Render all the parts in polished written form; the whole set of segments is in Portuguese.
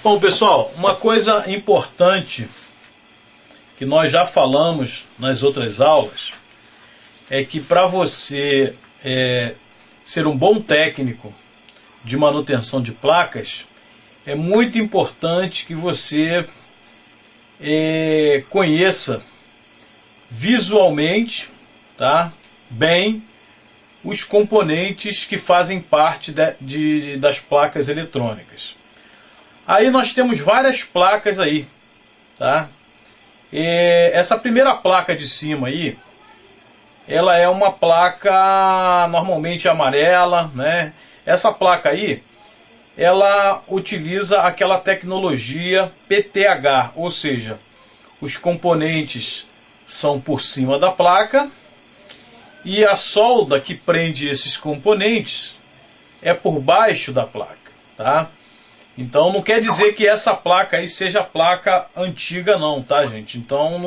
Bom, pessoal, uma coisa importante que nós já falamos nas outras aulas é que para você ser um bom técnico de manutenção de placas, é muito importante que você conheça visualmente, tá, bem os componentes que fazem parte das placas eletrônicas. Aí nós temos várias placas aí, tá? Essa primeira placa de cima aí, ela é uma placa normalmente amarela, né? Essa placa aí, ela utiliza aquela tecnologia PTH, ou seja, os componentes são por cima da placa e a solda que prende esses componentes é por baixo da placa, tá? Então não quer dizer que essa placa aí seja placa antiga não, tá, gente? Então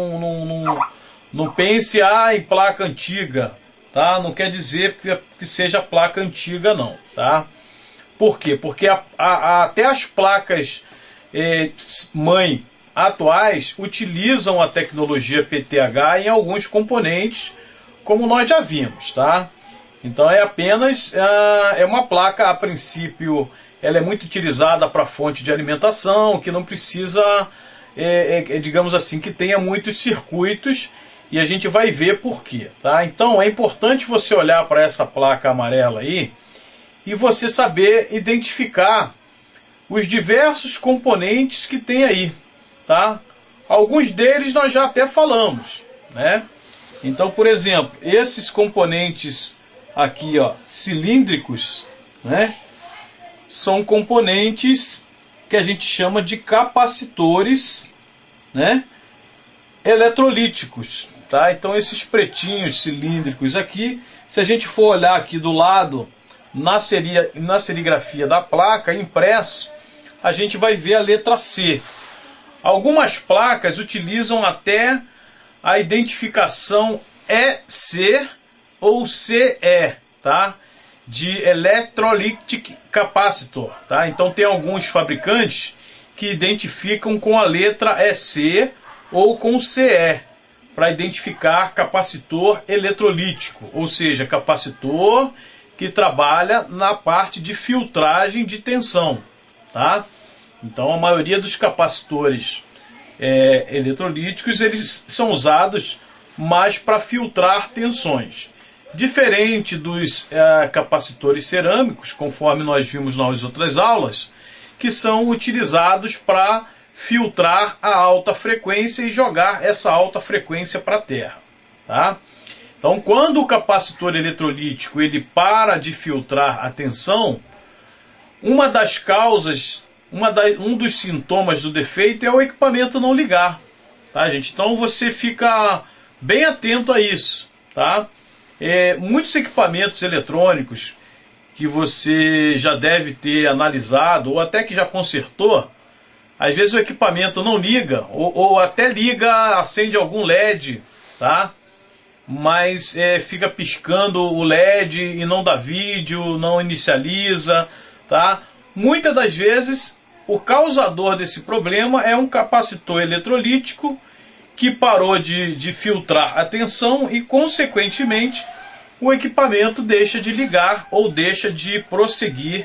não pense em placa antiga, tá? Não quer dizer que seja placa antiga não, tá? Por quê? Porque até as placas mãe atuais utilizam a tecnologia PTH em alguns componentes, como nós já vimos, tá? Então é apenas uma placa, a princípio, ela é muito utilizada para fonte de alimentação, que não precisa, digamos assim, que tenha muitos circuitos, e a gente vai ver por quê, tá? Então é importante você olhar para essa placa amarela aí e você saber identificar os diversos componentes que tem aí, tá? Alguns deles nós já até falamos, né? Então, por exemplo, esses componentes aqui, ó, cilíndricos, né? São componentes que a gente chama de capacitores, né, eletrolíticos, tá? Então esses pretinhos cilíndricos aqui, se a gente for olhar aqui do lado na serigrafia da placa impresso, a gente vai ver a letra C. Algumas placas utilizam até a identificação EC ou CE, tá? De Electrolytic Capacitor, tá? Então tem alguns fabricantes que identificam com a letra EC ou com CE para identificar capacitor eletrolítico, ou seja, capacitor que trabalha na parte de filtragem de tensão, tá? Então a maioria dos capacitores eletrolíticos, eles são usados mais para filtrar tensões. Diferente dos capacitores cerâmicos, conforme nós vimos nas outras aulas, que são utilizados para filtrar a alta frequência e jogar essa alta frequência para a Terra, tá? Então, quando o capacitor eletrolítico ele para de filtrar a tensão, uma das causas, um dos sintomas do defeito é o equipamento não ligar, tá, gente? Então você fica bem atento a isso, tá? Muitos equipamentos eletrônicos que você já deve ter analisado ou até que já consertou, às vezes o equipamento não liga ou até liga, acende algum LED, tá? Mas fica piscando o LED e não dá vídeo, não inicializa, tá? Muitas das vezes o causador desse problema é um capacitor eletrolítico que parou de filtrar a tensão e, consequentemente, o equipamento deixa de ligar ou deixa de prosseguir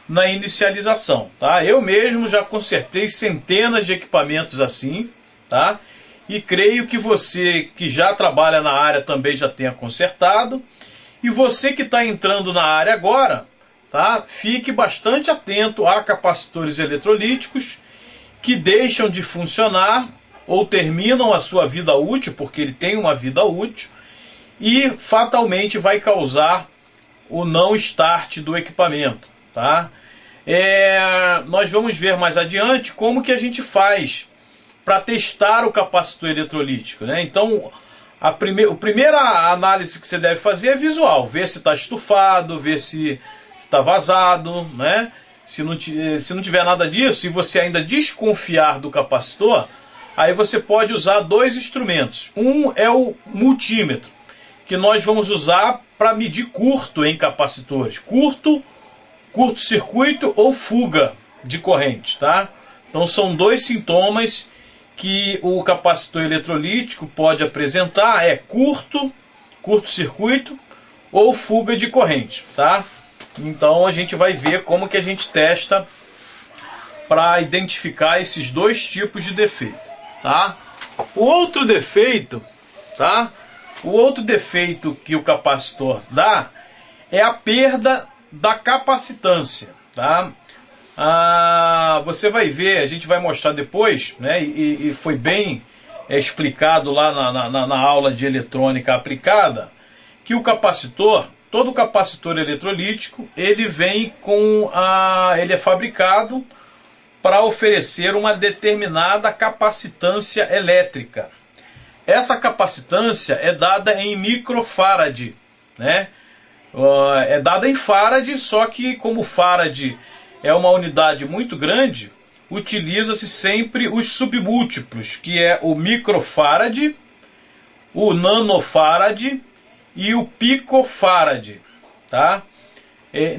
na inicialização, tá? Eu mesmo já consertei centenas de equipamentos assim, tá? E creio que você que já trabalha na área também já tenha consertado. E você que está entrando na área agora, tá? Fique bastante atento a capacitores eletrolíticos que deixam de funcionar ou terminam a sua vida útil, porque ele tem uma vida útil, e fatalmente vai causar o não start do equipamento, tá? Nós vamos ver mais adiante como que a gente faz para testar o capacitor eletrolítico, né? Então, a primeira análise que você deve fazer é visual, ver se está estufado, ver se está vazado, né? Se não tiver nada disso e você ainda desconfiar do capacitor, aí você pode usar dois instrumentos. Um é o multímetro, que nós vamos usar para medir curto em capacitores. Curto-circuito ou fuga de corrente, tá? Então são dois sintomas que o capacitor eletrolítico pode apresentar, é curto-circuito ou fuga de corrente, tá? Então a gente vai ver como que a gente testa para identificar esses dois tipos de defeito, tá? O outro defeito, tá? O outro defeito que o capacitor dá é a perda da capacitância, tá? Você vai ver, a gente vai mostrar depois, né? E foi bem explicado lá na aula de eletrônica aplicada, que o capacitor, todo capacitor eletrolítico, ele vem com ele é fabricado para oferecer uma determinada capacitância elétrica. Essa capacitância é dada em microfarad, né? É dada em farad, só que como farad é uma unidade muito grande, utiliza-se sempre os submúltiplos, que é o microfarad, o nanofarad e o picofarad, tá?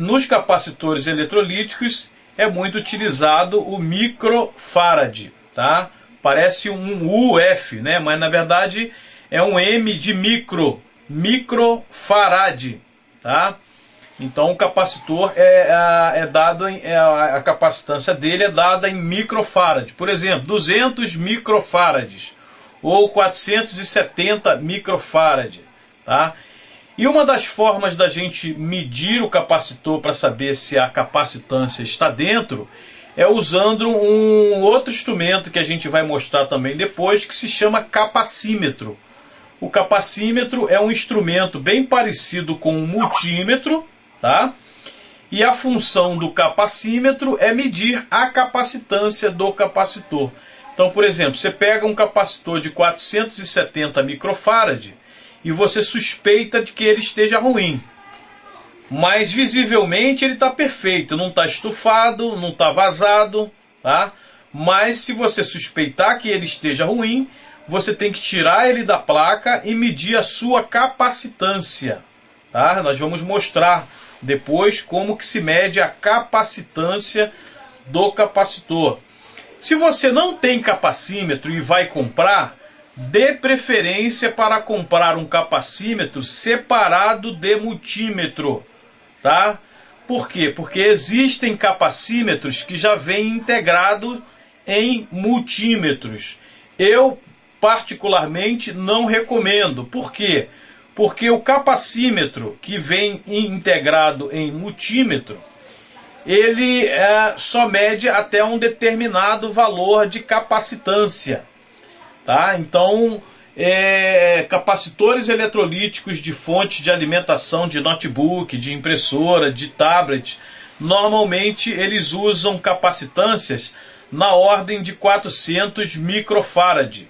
Nos capacitores eletrolíticos é muito utilizado o microfarad, tá? Parece um UF, né? Mas na verdade é um M de microfarad, tá? Então o capacitor é dado a capacitância dele é dada em microfarad. Por exemplo, 200 microfarads ou 470 microfarad, tá? E uma das formas da gente medir o capacitor para saber se a capacitância está dentro é usando um outro instrumento que a gente vai mostrar também depois, que se chama capacímetro. O capacímetro é um instrumento bem parecido com um multímetro, tá? E a função do capacímetro é medir a capacitância do capacitor. Então, por exemplo, você pega um capacitor de 470 microfarad e você suspeita de que ele esteja ruim. Mas visivelmente ele está perfeito, não está estufado, não está vazado, tá? Mas se você suspeitar que ele esteja ruim, você tem que tirar ele da placa e medir a sua capacitância, tá? Nós vamos mostrar depois como que se mede a capacitância do capacitor. Se você não tem capacímetro e vai comprar, dê preferência para comprar um capacímetro separado de multímetro, tá? Por quê? Porque existem capacímetros que já vêm integrado em multímetros. Eu particularmente não recomendo. Por quê? Porque o capacímetro que vem integrado em multímetro, ele só mede até um determinado valor de capacitância, tá? Então, capacitores eletrolíticos de fonte de alimentação de notebook, de impressora, de tablet, normalmente eles usam capacitâncias na ordem de 400 microfarad.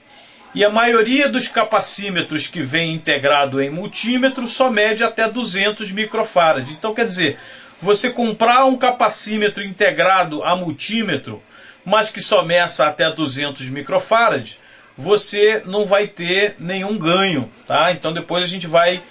E a maioria dos capacímetros que vem integrado em multímetro só mede até 200 microfarad. Então, quer dizer, você comprar um capacímetro integrado a multímetro, mas que só meça até 200 microfarad, você não vai ter nenhum ganho, tá? Então depois a gente vai...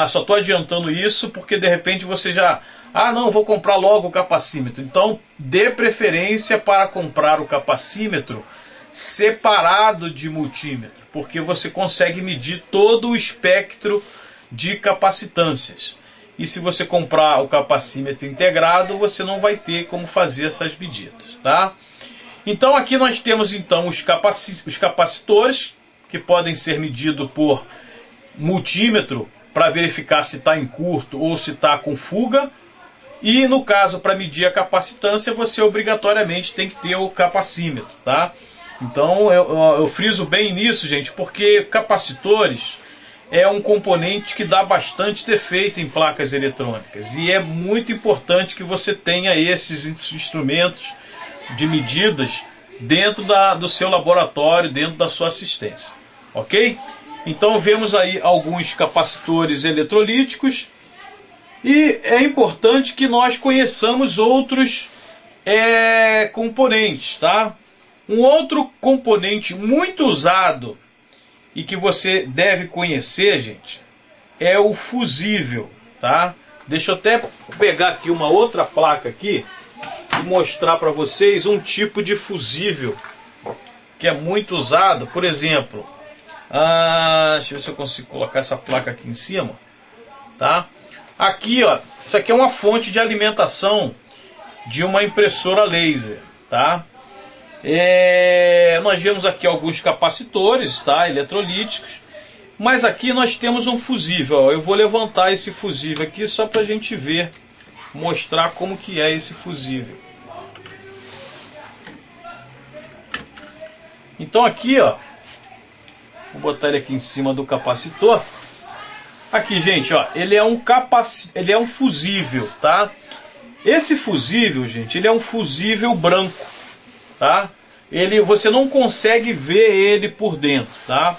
só estou adiantando isso porque de repente você já... não, vou comprar logo o capacímetro. Então dê preferência para comprar o capacímetro separado de multímetro, porque você consegue medir todo o espectro de capacitâncias. E se você comprar o capacímetro integrado, você não vai ter como fazer essas medidas, tá? Então aqui nós temos então os capacitores, que podem ser medidos por multímetro para verificar se está em curto ou se está com fuga. E no caso, para medir a capacitância, você obrigatoriamente tem que ter o capacímetro, tá? Então eu friso bem nisso, gente, porque capacitores é um componente que dá bastante defeito em placas eletrônicas. E é muito importante que você tenha esses instrumentos de medidas dentro do seu laboratório, dentro da sua assistência, ok? Então vemos aí alguns capacitores eletrolíticos e é importante que nós conheçamos outros componentes, tá? Um outro componente muito usado e que você deve conhecer, gente, é o fusível, tá? Deixa eu até pegar aqui uma outra placa aqui mostrar para vocês um tipo de fusível que é muito usado. Por exemplo, deixa eu ver se eu consigo colocar essa placa aqui em cima, tá? Aqui, ó, isso aqui é uma fonte de alimentação de uma impressora laser, tá? Nós vemos aqui alguns capacitores, tá? Eletrolíticos. Mas aqui nós temos um fusível, ó. Eu vou levantar esse fusível aqui só para a gente ver, mostrar como que é esse fusível. Então aqui, ó, vou botar ele aqui em cima do capacitor. Aqui, gente, ó, ele é um fusível, tá? Esse fusível, gente, ele é um fusível branco, tá? Você não consegue ver ele por dentro, tá?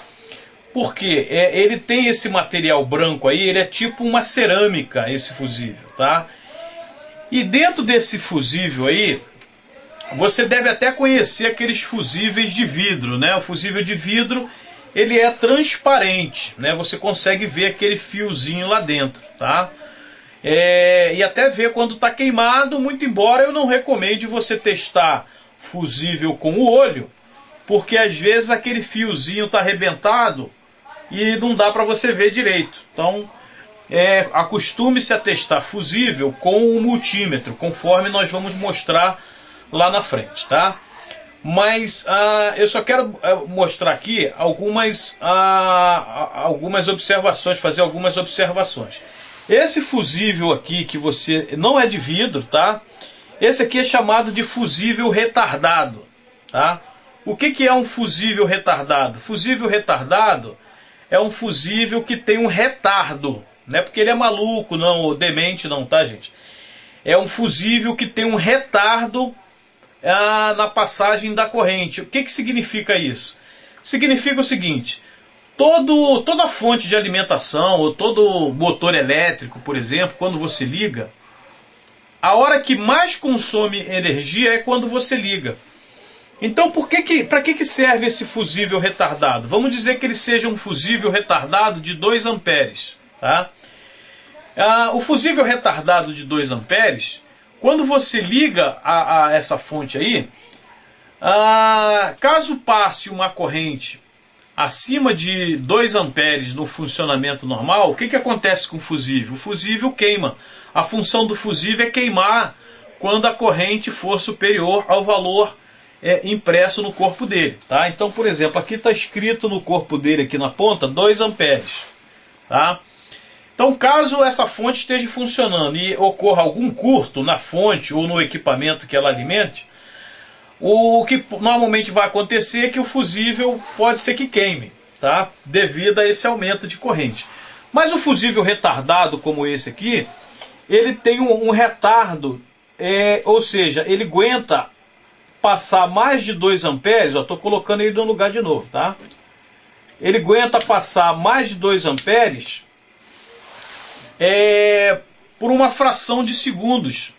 Porque ele tem esse material branco aí, ele é tipo uma cerâmica, esse fusível, tá? E dentro desse fusível aí, você deve até conhecer aqueles fusíveis de vidro, né? O fusível de vidro, ele é transparente, né? Você consegue ver aquele fiozinho lá dentro, tá? E até ver quando está queimado, muito embora eu não recomende você testar fusível com o olho, porque às vezes aquele fiozinho está arrebentado e não dá para você ver direito. Então, acostume-se a testar fusível com o multímetro, conforme nós vamos mostrar lá na frente, tá? Mas eu só quero mostrar aqui algumas observações, fazer algumas observações. Esse fusível aqui, que você não é de vidro, tá? Esse aqui é chamado de fusível retardado, tá? O que é um fusível retardado? Fusível retardado é um fusível que tem um retardo, não é porque ele é maluco, não, ou demente não, tá, gente? É um fusível que tem um retardo na passagem da corrente. O que significa isso? Significa o seguinte: toda fonte de alimentação ou todo motor elétrico, por exemplo, quando você liga, a hora que mais consome energia é quando você liga. Então, para que serve esse fusível retardado? Vamos dizer que ele seja um fusível retardado de 2 amperes. Tá? O fusível retardado de 2 amperes, quando você liga a essa fonte aí, caso passe uma corrente acima de 2 amperes no funcionamento normal, o que acontece com o fusível? O fusível queima. A função do fusível é queimar quando a corrente for superior ao valor impresso no corpo dele. Tá? Então, por exemplo, aqui está escrito no corpo dele, aqui na ponta, 2 amperes. Tá? Então, caso essa fonte esteja funcionando e ocorra algum curto na fonte ou no equipamento que ela alimente, o que normalmente vai acontecer é que o fusível pode ser que queime, tá? Devido a esse aumento de corrente. Mas o fusível retardado, como esse aqui, ele tem um retardo, ou seja, ele aguenta passar mais de 2 amperes, estou colocando ele no lugar de novo, tá? Ele aguenta passar mais de 2 amperes por uma fração de segundos.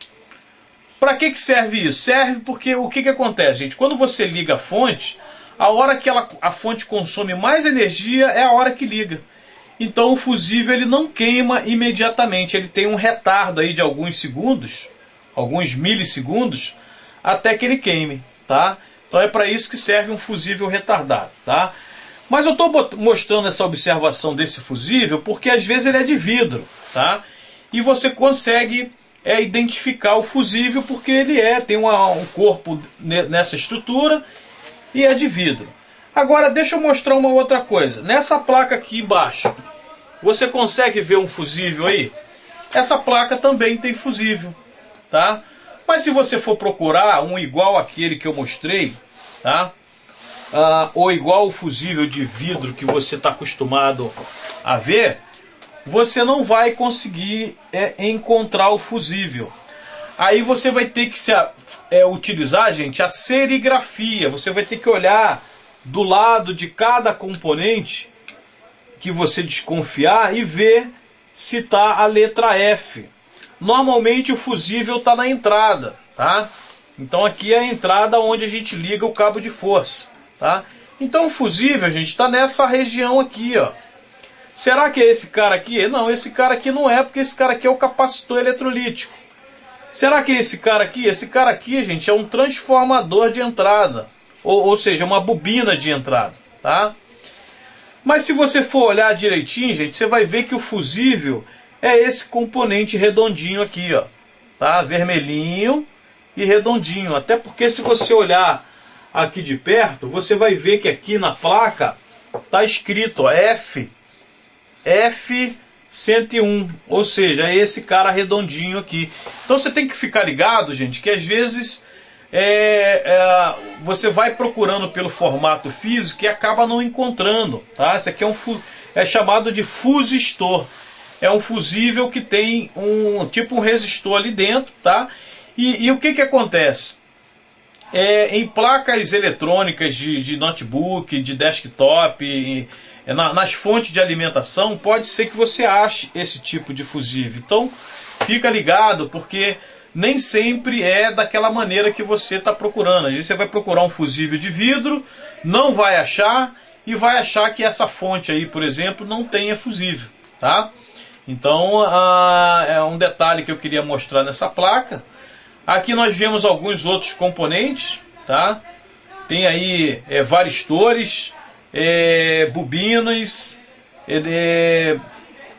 Para que serve isso? Serve porque o que acontece, gente? Quando você liga a fonte, a hora que a fonte consome mais energia é a hora que liga. Então o fusível ele não queima imediatamente, ele tem um retardo aí de alguns segundos, alguns milissegundos, até que ele queime, tá? Então é para isso que serve um fusível retardado, tá? Mas eu estou mostrando essa observação desse fusível porque às vezes ele é de vidro, tá? E você consegue identificar o fusível porque ele tem um corpo nessa estrutura e é de vidro. Agora deixa eu mostrar uma outra coisa. Nessa placa aqui embaixo, você consegue ver um fusível aí? Essa placa também tem fusível, tá? Mas se você for procurar um igual àquele que eu mostrei, tá? Ou igual o fusível de vidro que você está acostumado a ver, você não vai conseguir encontrar o fusível. Aí você vai ter que utilizar, gente, a serigrafia. Você vai ter que olhar do lado de cada componente que você desconfiar e ver se está a letra F. Normalmente o fusível está na entrada, tá? Então aqui é a entrada onde a gente liga o cabo de força, tá? Então o fusível, gente, está nessa região aqui, ó. Será que é esse cara aqui? Não, esse cara aqui não é, porque esse cara aqui é o capacitor eletrolítico. Será que é esse cara aqui? Esse cara aqui, gente, é um transformador de entrada, ou seja, uma bobina de entrada, tá? Mas se você for olhar direitinho, gente, você vai ver que o fusível é esse componente redondinho aqui, ó, tá? Vermelhinho e redondinho. Até porque se você olhar aqui de perto, você vai ver que aqui na placa tá escrito, ó, F101, ou seja, é esse cara redondinho aqui. Então você tem que ficar ligado, gente, que às vezes você vai procurando pelo formato físico e acaba não encontrando, tá? Esse aqui é chamado de fusistor. É um fusível que tem um resistor ali dentro, tá? E o que acontece? Em placas eletrônicas de notebook, de desktop, nas fontes de alimentação, pode ser que você ache esse tipo de fusível. Então fica ligado, porque nem sempre é daquela maneira que você está procurando. Às vezes você vai procurar um fusível de vidro, não vai achar, e vai achar que essa fonte aí, por exemplo, não tenha fusível, tá? Então é um detalhe que eu queria mostrar nessa placa. Aqui nós vemos alguns outros componentes, tá? Tem aí varistores, bobinas,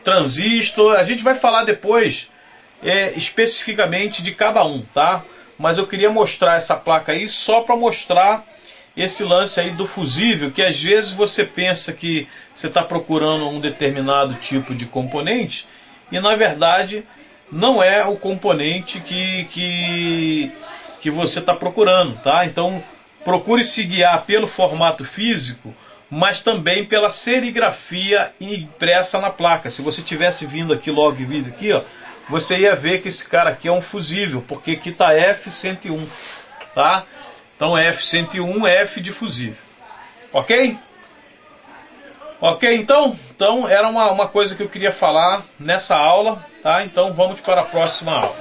transistor. A gente vai falar depois especificamente de cada um, tá? Mas eu queria mostrar essa placa aí só para mostrar esse lance aí do fusível, que às vezes você pensa que você está procurando um determinado tipo de componente e na verdade não é o componente que você está procurando, tá? Então procure se guiar pelo formato físico, mas também pela serigrafia impressa na placa. Se você tivesse vindo aqui logo em vida aqui, ó, você ia ver que esse cara aqui é um fusível, porque aqui está F101, tá? Então F101, F de fusível, ok? Ok, então era uma coisa que eu queria falar nessa aula, tá? Então vamos para a próxima aula.